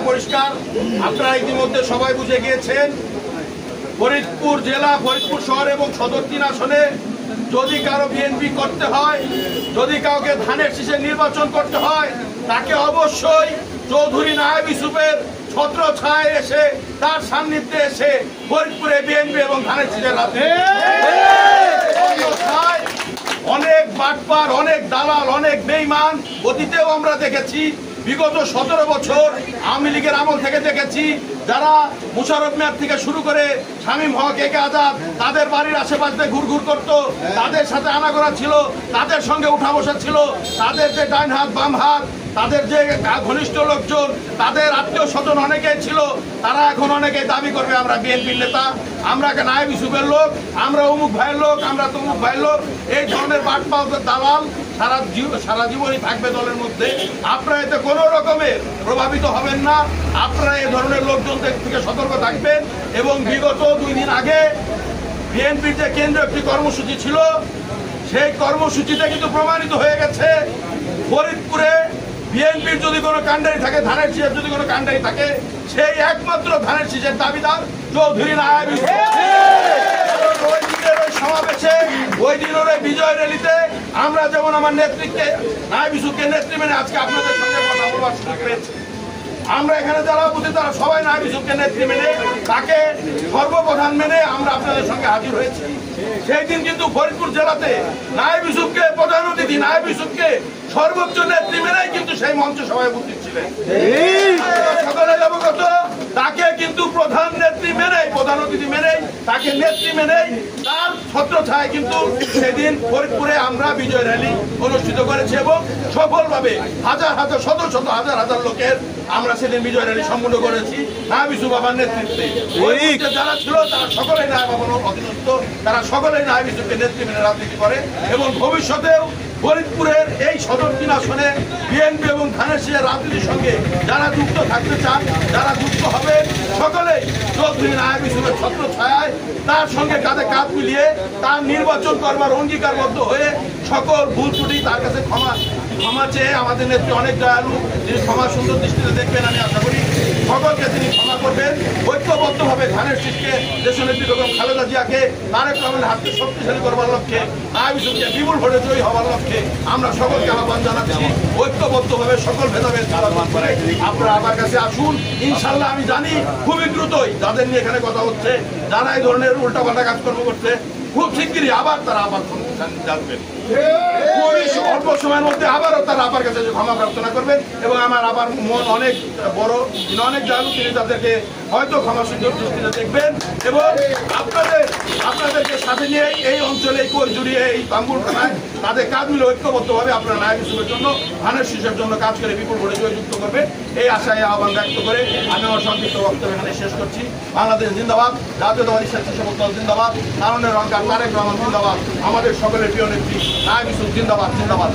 পরিষ্কার, আপনারা ইতিমধ্যে সবাই বুঝে গিয়েছেন। ফরিদপুর জেলা, ফরিদপুর শহর এবং সদর 3 আসনে যদি কারো বিএনপি করতে হয়, যদি কাউকে ধানের শীষে নির্বাচন করতে হয়, তাকে অবশ্যই চৌধুরী নায়েব ইউসুফের ছত্র ছায় এসে, তার সান্নিধ্যে এসে ফরিদপুরে বিএনপি এবং ধানের শীষের অনেক বাটপার, অনেক দালাল, অনেক বেঈমান অতীতেও আমরা দেখেছি। বিগত 17 বছর আওয়ামী লীগের আমল থেকে দেখেছি, যারা মুশারফ মেয়ার থেকে শুরু করে শামীম হক, একে আজাদ, তাদের বাড়ির আশেপাশে ঘুরঘুর করত, তাদের সাথে আনাগোনা ছিল, তাদের সঙ্গে উঠা বসা ছিল, তাদের যে ডাইন হাত বাম হাত, তাদের যে ঘনিষ্ঠ লোকজন, তাদের আত্মীয় স্বজন অনেকেই ছিল। তারা এখন অনেকেই দাবি করবে আমরা বিএনপির নেতা, আমরা নায়েব ইউসুফের লোক, আমরা অমুক ভাইয়ের লোক, আমরা তমুক ভাইয়ের লোক। এই ধরনের বাটপাল দালাল সারা জীবনই থাকবে দলের মধ্যে। আপনারা এতে কোনো রকমের প্রভাবিত হবেন না। আপনারা এই ধরনের লোকজন থেকে সতর্ক থাকবেন। এবং বিগত 2 দিন আগে বিএনপির যে কেন্দ্রীয় একটি কর্মসূচি ছিল, সেই কর্মসূচিটা কিন্তু প্রমাণিত হয়ে গেছে। ফরিদপুরে বিএনপির যদি কোনো কাণ্ডারি থাকে, ধানের শীষের যদি কোনো কাণ্ডারি থাকে, সেই একমাত্র ধানের শীষের দাবিদার চৌধুরী নায়েব ইউসুফ। ওই দিনের ওই সমাবেশে, ওই দিনের ওই বিজয় র্যালিতে আমরা যেমন আমার নেতৃত্বে নায়েব ইউসুফকে নেত্রী মেনে আজকে আপনাদের সঙ্গে কথা বলার সুযোগ পেয়েছি। আমরা এখানে যারা বুঝি তারা সবাই নায়েব ইউসুফকে নেত্রী মেনে, তাকে সর্বপ্রধান মেনে আমরা আপনাদের সঙ্গে হাজির হয়েছি। সেই দিন কিন্তু ফরিদপুর জেলাতে নায়েব ইউসুফকে প্রধান অতিথি, নায়েব ইউসুফকে সর্বোচ্চ নেত্রী মেনেই কিন্তু সেই মঞ্চে সবাই উপস্থিত ছিলেন। সকলে অবগত, তাকে কিন্তু প্রধান নেত্রী মেনেই, প্রধান অতিথি মেনেই, তাকে নেত্রী মেনেই, তার ছত্রছায়ায় কিন্তু সেদিন ফরিদপুরে আমরা বিজয় র্যালি অনুষ্ঠিত করেছি এবং সফলভাবে হাজার হাজার, শত শত হাজার হাজার লোকের আমরা সেদিন বিজয় র্যালি সম্পন্ন করেছি নায়েব ইউসুফ বাবার নেতৃত্বে। যারা ছিল তারা সকলেই নায়েব বাবার অধীনস্থ, তারা সকলেই নায়েব ইউসুফকে নেত্রী মেনে রাজনীতি করে এবং ভবিষ্যতেও ফরিদপুরের এই সদর 3 আসনে বিএনপি এবং ধানের শীষের রাজনীতির সঙ্গে যারা যুক্ত থাকতে চান, যারা যুক্ত হবেন, সকলেই চৌধুরী নায়েব ইউসুফের ছত্র ছায়ায় তার সঙ্গে কাঁধে কাঁধ মিলিয়ে তার নির্বাচন করবার অঙ্গীকারবদ্ধ হয়ে সকল ভুল ত্রুটি তার কাছে ক্ষমা চেয়ে, আমাদের নেত্রী অনেক দয়ালু, তিনি ক্ষমা সুন্দর দৃষ্টিতে দেখবেন আমি আশা করি, সকলকে তিনি ক্ষমা করবেন। ঐক্যবদ্ধভাবে ধানের শীষকে, দেশনেত্রী বেগম খালেদা জিয়াকে, তারেক রহমানের হাতকে শক্তিশালী করবার লক্ষ্যে, নায়েব ইউসুফকে বিপুল ভোটে জয়ী হবার লক্ষ্যে আমরা সকলকে আহ্বান জানাচ্ছি। ঐক্যবদ্ধভাবে সকল ভেদাভেদ আহ্বান করে আপনারা আমার কাছে আসুন। ইনশাল্লাহ আমি জানি খুবই দ্রুতই যাদের নিয়ে এখানে কথা হচ্ছে, যারা এই ধরনের উল্টাপাল্টা কাজকর্ম করছে, খুব শিগগিরই আবার তারা আবার জানবেন, খুবই অল্প সময়ের মধ্যে আবারও তারা আমার কাছে ক্ষমা প্রার্থনা করবেন। এবং আমার আবার মন অনেক বড়, তিনি অনেক দয়ালু, তিনি তাদেরকে হয়তো ক্ষমা সুন্দর দৃষ্টিতে দেখবেন এবং আপনাদেরকে সাথে নিয়ে এই অঞ্চলে, এই কোর জুড়িয়ে, এই বাম্বুর থানায় তাদের কাজ মিলে ঐক্যবদ্ধভাবে আপনারা নায়েব ইউসুফের জন্য, ধানের শীষের জন্য কাজ করে বিপুল ভোটে জয়যুক্ত করবে, এই আশায় আহ্বান ব্যক্ত করে আমি আমার সংক্ষিপ্ত বক্তব্য এখানে শেষ করছি। বাংলাদেশ জিন্দাবাদ, জাতীয়তাবাদী স্বেচ্ছাসেবক দল জিন্দাবাদ, নারায়ণের অহংকার তারেক রহমান জিন্দাবাদ, আমাদের সকলের প্রিয় নেত্রী নায়েব ইউসুফ জিন্দাবাদ, জিন্দাবাদ।